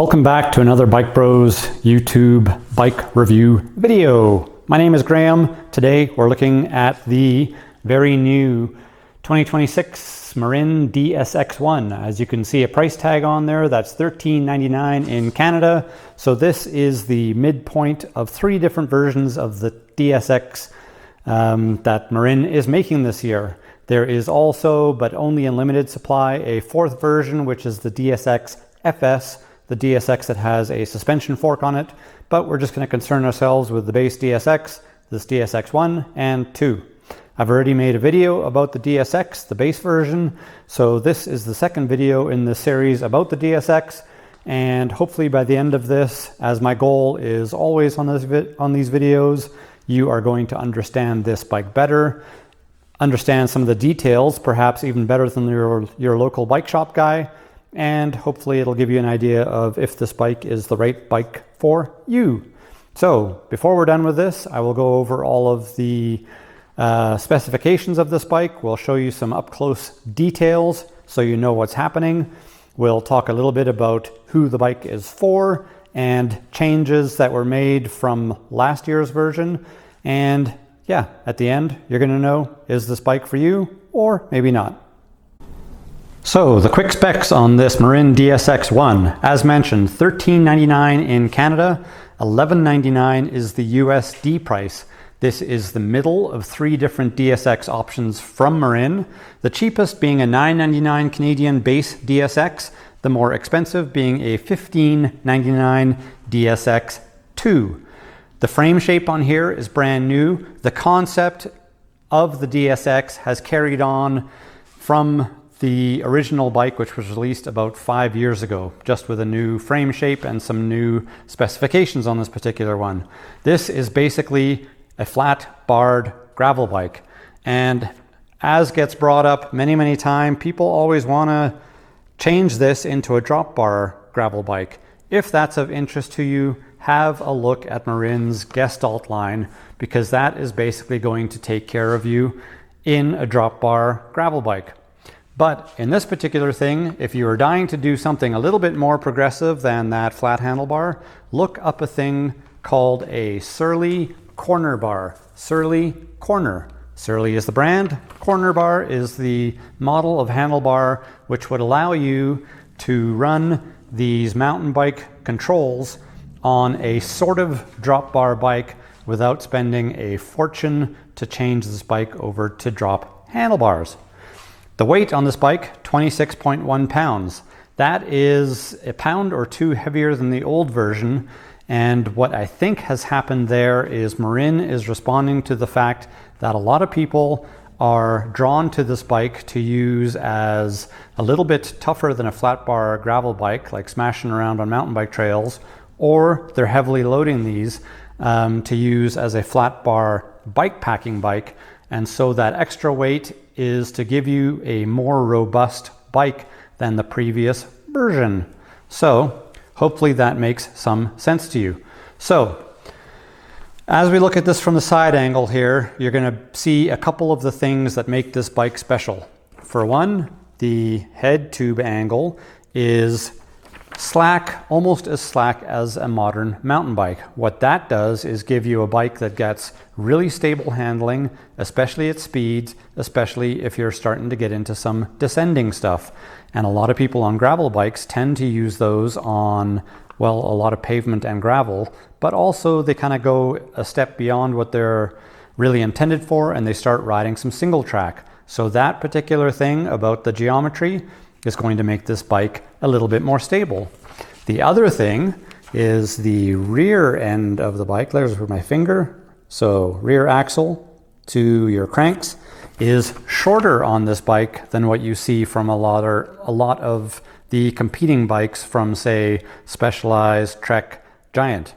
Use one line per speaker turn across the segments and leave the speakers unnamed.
Welcome back to another Bike Bros YouTube bike review video. My name is Graham. Today we're looking at the very new 2026 Marin DSX1. As you can see a price tag on there, that's $13.99 in Canada. So this is the midpoint of three different versions of the DSX that Marin is making this year. There is also, but only in limited supply, a fourth version, which is the DSX FS, the DSX that has a suspension fork on it, but we're just going to concern ourselves with the base DSX, this DSX1 and 2. I've already made a video about the DSX, the base version, so this is the second video in the series about the DSX, and hopefully by the end of this, as my goal is always on these videos, you are going to understand this bike better, understand some of the details, perhaps even better than your local bike shop guy, and hopefully it'll give you an idea of if this bike is the right bike for you. So before we're done with this, I will go over all of the specifications of this bike. We'll show you some up-close details so you know what's happening. We'll talk a little bit about who the bike is for and changes that were made from last year's version. And yeah, at the end, you're going to know, is this bike for you or maybe not? So the quick specs on this Marin DSX1, as mentioned, $13.99 in Canada, $11.99 is the USD price. This is the middle of three different DSX options from Marin, the cheapest being a $9.99 Canadian base DSX, the more expensive being a $15.99 DSX2. The frame shape on here is brand new. The concept of the DSX has carried on from the original bike, which was released about 5 years ago, just with a new frame shape and some new specifications on this particular one. This is basically a flat barred gravel bike. And as gets brought up many times, people always want to change this into a drop bar gravel bike. If that's of interest to you, have a look at Marin's Gestalt line, because that is basically going to take care of you in a drop bar gravel bike. But in this particular thing, if you are dying to do something a little bit more progressive than that flat handlebar, look up a thing called a Surly Corner Bar. Surly Corner. Surly is the brand, Corner Bar is the model of handlebar, which would allow you to run these mountain bike controls on a sort of drop bar bike without spending a fortune to change this bike over to drop handlebars. The weight on this bike, 26.1 pounds. That is a pound or two heavier than the old version. And what I think has happened there is Marin is responding to the fact that a lot of people are drawn to this bike to use as a little bit tougher than a flat bar gravel bike, like smashing around on mountain bike trails, or they're heavily loading these to use as a flat bar bike packing bike. And so that extra weight is to give you a more robust bike than the previous version. So hopefully that makes some sense to you. So as we look at this from the side angle here, you're going to see a couple of the things that make this bike special. For one, the head tube angle is slack, almost as slack as a modern mountain bike. What that does is give you a bike that gets really stable handling, especially at speeds, especially if you're starting to get into some descending stuff. And a lot of people on gravel bikes tend to use those on, well, a lot of pavement and gravel, but also they kind of go a step beyond what they're really intended for and they start riding some single track. So that particular thing about the geometry is going to make this bike a little bit more stable. The other thing is the rear end of the bike. There's where my finger. So rear axle to your cranks is shorter on this bike than what you see from a lot of the competing bikes from, say, Specialized, Trek, Giant.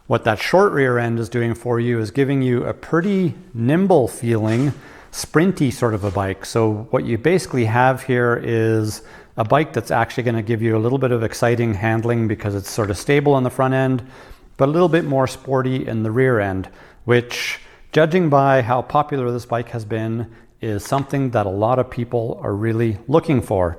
What that short rear end is doing for you is giving you a pretty nimble feeling, sprinty sort of a bike. So what you basically have here is a bike that's actually going to give you a little bit of exciting handling because it's sort of stable on the front end, but a little bit more sporty in the rear end, which, judging by how popular this bike has been, is something that a lot of people are really looking for.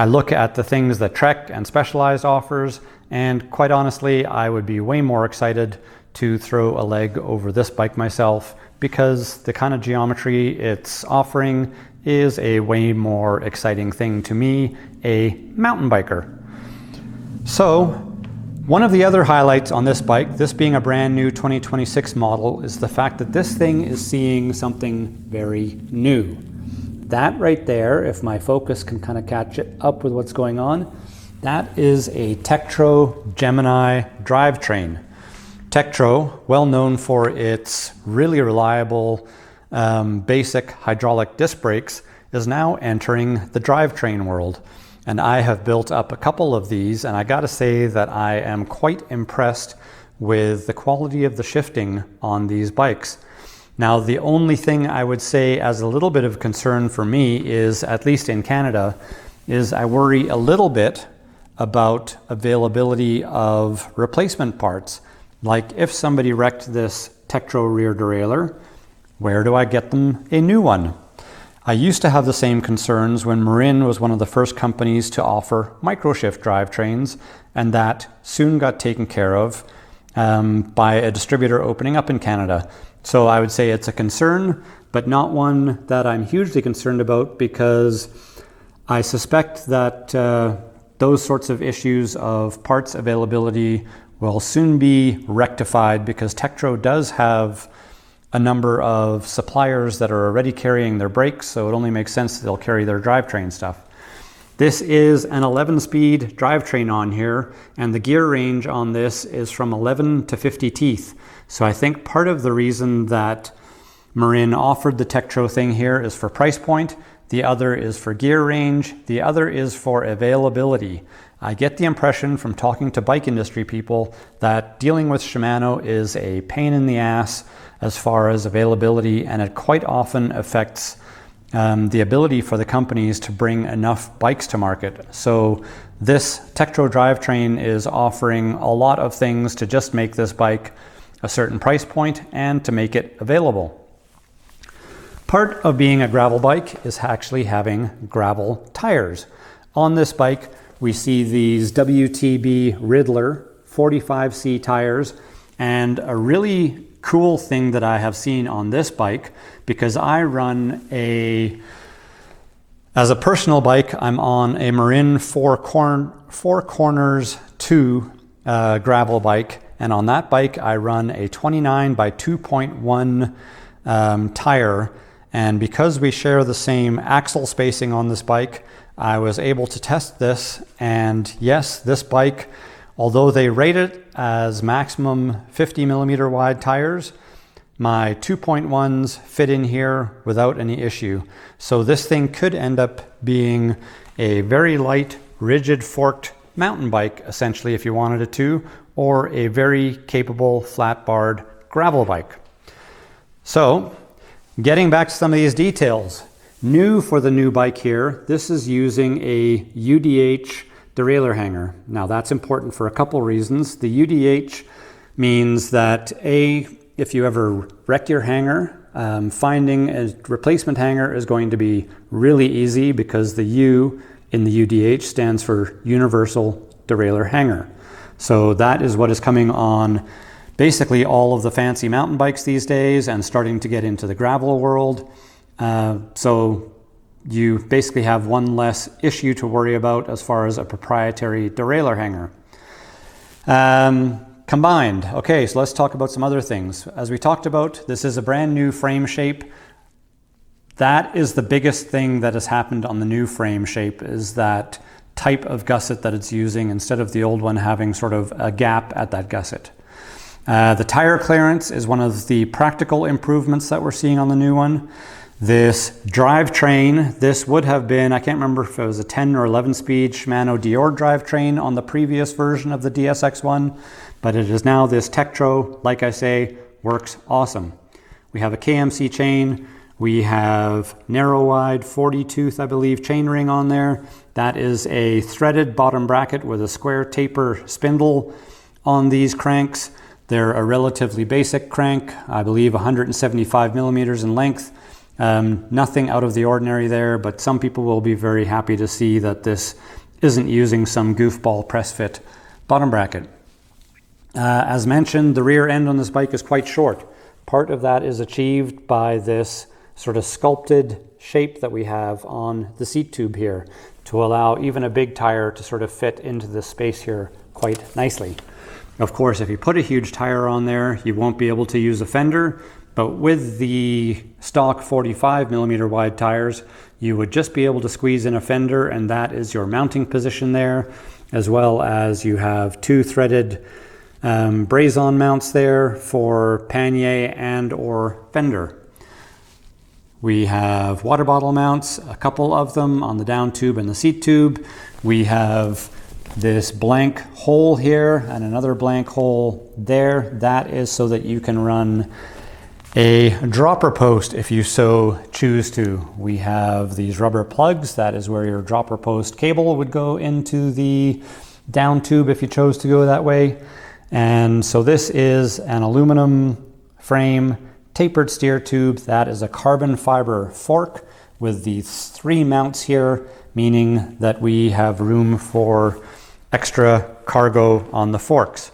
I look at the things that Trek and Specialized offers, and quite honestly, I would be way more excited to throw a leg over this bike myself, because the kind of geometry it's offering is a way more exciting thing to me, a mountain biker. So one of the other highlights on this bike, this being a brand new 2026 model, is the fact that this thing is seeing something very new. That right there, if my focus can kind of catch it up with what's going on, that is a Tektro Gemini drivetrain. Tektro, well known for its really reliable basic hydraulic disc brakes, is now entering the drivetrain world. And I have built up a couple of these, and I gotta say that I am quite impressed with the quality of the shifting on these bikes. Now, the only thing I would say as a little bit of concern for me is, at least in Canada, is I worry a little bit about availability of replacement parts. Like if somebody wrecked this Tektro rear derailleur, where do I get them a new one? I used to have the same concerns when Marin was one of the first companies to offer microshift drivetrains, and that soon got taken care of by a distributor opening up in Canada. So I would say it's a concern, but not one that I'm hugely concerned about, because I suspect that those sorts of issues of parts availability will soon be rectified, because Tektro does have a number of suppliers that are already carrying their brakes, so it only makes sense that they'll carry their drivetrain stuff. This is an 11-speed drivetrain on here, and the gear range on this is from 11 to 50 teeth. So I think part of the reason that Marin offered the Tektro thing here is for price point, the other is for gear range, the other is for availability. I get the impression from talking to bike industry people that dealing with Shimano is a pain in the ass as far as availability, and it quite often affects the ability for the companies to bring enough bikes to market. So this Tektro drivetrain is offering a lot of things to just make this bike a certain price point and to make it available. Part of being a gravel bike is actually having gravel tires. On this bike, we see these WTB Riddler 45C tires, and a really cool thing that I have seen on this bike, because I run as a personal bike, I'm on a Marin Four Corners 2 gravel bike, and on that bike I run a 29 by 2.1 tire, and because we share the same axle spacing on this bike, I was able to test this, and yes, this bike, although they rate it as maximum 50 millimeter wide tires, my 2.1s fit in here without any issue. So this thing could end up being a very light, rigid forked mountain bike, essentially, if you wanted it to, or a very capable flat-barred gravel bike. So, getting back to some of these details. New for the new bike here, this is using a UDH derailleur hanger. Now that's important for a couple reasons. The UDH means that if you ever wreck your hanger, finding a replacement hanger is going to be really easy, because the U in the UDH stands for Universal Derailleur Hanger. So that is what is coming on basically all of the fancy mountain bikes these days, and starting to get into the gravel world. So you basically have one less issue to worry about as far as a proprietary derailleur hanger. Combined. Okay, so let's talk about some other things. As we talked about, this is a brand new frame shape. That is the biggest thing that has happened on the new frame shape, is that type of gusset that it's using, instead of the old one having sort of a gap at that gusset. The tire clearance is one of the practical improvements that we're seeing on the new one. This drivetrain, this would have been, I can't remember if it was a 10 or 11 speed Shimano Dior drivetrain on the previous version of the DSX one, but it is now this Tektro, like I say, works awesome. We have a KMC chain, we have narrow wide 40 tooth, I believe, chain ring on there. That is a threaded bottom bracket with a square taper spindle on these cranks. They're a relatively basic crank, I believe 175 millimeters in length. Nothing out of the ordinary there, but some people will be very happy to see that this isn't using some goofball press fit bottom bracket. As mentioned, the rear end on this bike is quite short. Part of that is achieved by this sort of sculpted shape that we have on the seat tube here to allow even a big tire to sort of fit into the space here quite nicely. Of course, if you put a huge tire on there, you won't be able to use a fender, but with the stock 45mm wide tires, you would just be able to squeeze in a fender, and that is your mounting position there, as well as you have two threaded braze-on mounts there for pannier and or fender. We have water bottle mounts, a couple of them on the down tube and the seat tube. We have this blank hole here and another blank hole there. That is so that you can run a dropper post if you so choose to. We have these rubber plugs. That is where your dropper post cable would go into the down tube if you chose to go that way. And so this is an aluminum frame tapered steer tube. That is a carbon fiber fork with these three mounts here, meaning that we have room for extra cargo on the forks.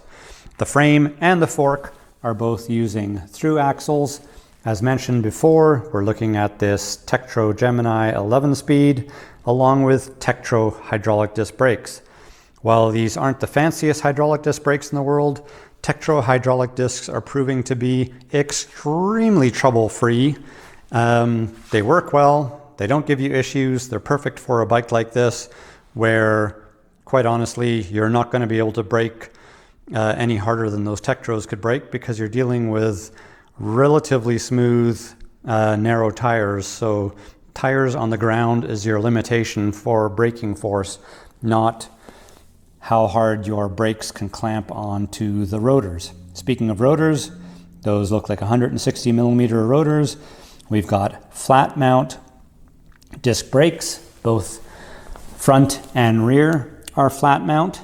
The frame and the fork are both using Thru-Axles. As mentioned before, we're looking at this Tektro Gemini 11-speed along with Tektro hydraulic disc brakes. While these aren't the fanciest hydraulic disc brakes in the world, Tektro hydraulic discs are proving to be extremely trouble-free. They work well, they don't give you issues, they're perfect for a bike like this where, quite honestly, you're not going to be able to brake any harder than those Tektros could brake because you're dealing with relatively smooth, narrow tires. So tires on the ground is your limitation for braking force, not how hard your brakes can clamp onto the rotors. Speaking of rotors, those look like 160mm rotors. We've got flat mount disc brakes, both front and rear are flat mount.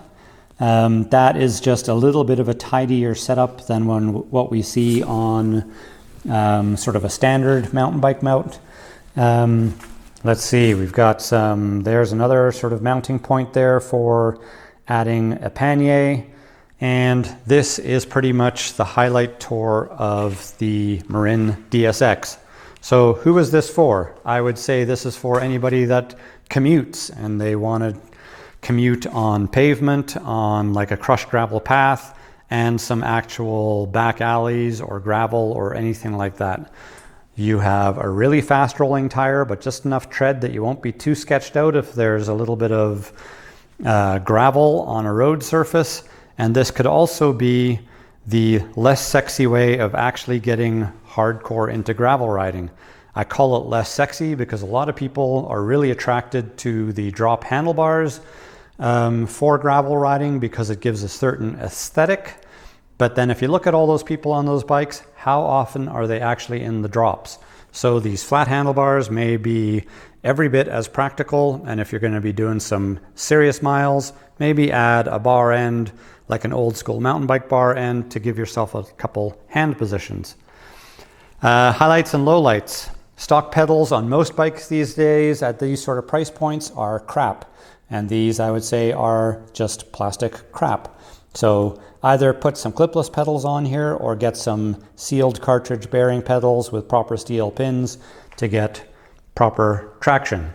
That is just a little bit of a tidier setup than what we see on sort of a standard mountain bike mount. Let's see, we've got there's another sort of mounting point there for adding a pannier, and this is pretty much the highlight tour of the Marin DSX. So who is this for? I would say this is for anybody that commutes and they want to commute on pavement, on like a crushed gravel path, and some actual back alleys or gravel or anything like that. You have a really fast rolling tire, but just enough tread that you won't be too sketched out if there's a little bit of gravel on a road surface. And this could also be the less sexy way of actually getting hardcore into gravel riding. I call it less sexy because a lot of people are really attracted to the drop handlebars for gravel riding because it gives a certain aesthetic. But then if you look at all those people on those bikes, how often are they actually in the drops? So these flat handlebars may be every bit as practical, and if you're going to be doing some serious miles, maybe add a bar end, like an old school mountain bike bar end, to give yourself a couple hand positions. Highlights and lowlights. Stock pedals on most bikes these days at these sort of price points are crap, and these I would say are just plastic crap. So either put some clipless pedals on here or get some sealed cartridge bearing pedals with proper steel pins to get proper traction.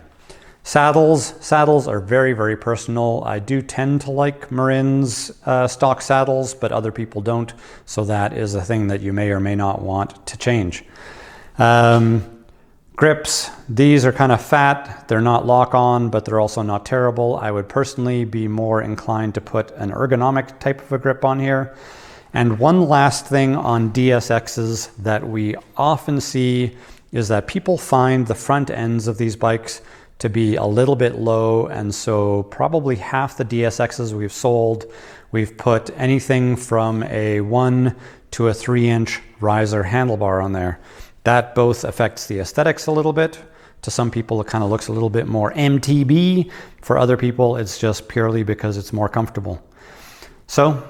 Saddles are very, very personal. I do tend to like Marin's stock saddles, but other people don't. So that is a thing that you may or may not want to change. Grips, these are kind of fat. They're not lock-on, but they're also not terrible. I would personally be more inclined to put an ergonomic type of a grip on here. And one last thing on DSXs that we often see is that people find the front ends of these bikes to be a little bit low, and so probably half the DSXs we've sold, we've put anything from a 1 to a 3-inch riser handlebar on there. That both affects the aesthetics a little bit. To some people, it kind of looks a little bit more MTB. For other people, it's just purely because it's more comfortable. So,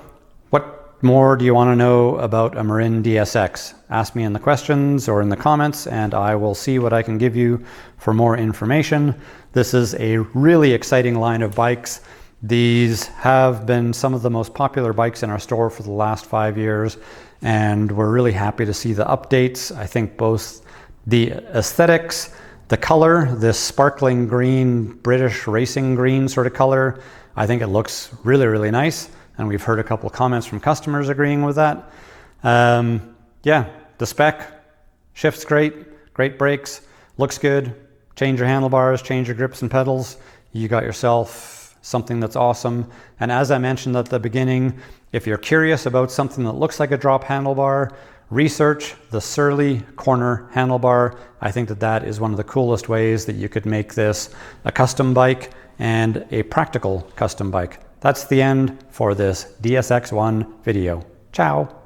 what more do you want to know about a Marin DSX? Ask me in the questions or in the comments, and I will see what I can give you for more information. This is a really exciting line of bikes. These have been some of the most popular bikes in our store for the last 5 years, and we're really happy to see the updates. I think both the aesthetics, the color, this sparkling green, British racing green sort of color, I think it looks really, really nice. And we've heard a couple of comments from customers agreeing with that. Yeah, the spec, shifts great, great brakes, looks good. Change your handlebars, change your grips and pedals. You got yourself something that's awesome. And as I mentioned at the beginning, if you're curious about something that looks like a drop handlebar, research the Surly corner handlebar. I think that that is one of the coolest ways that you could make this a custom bike and a practical custom bike. That's the end for this DSX1 video. Ciao.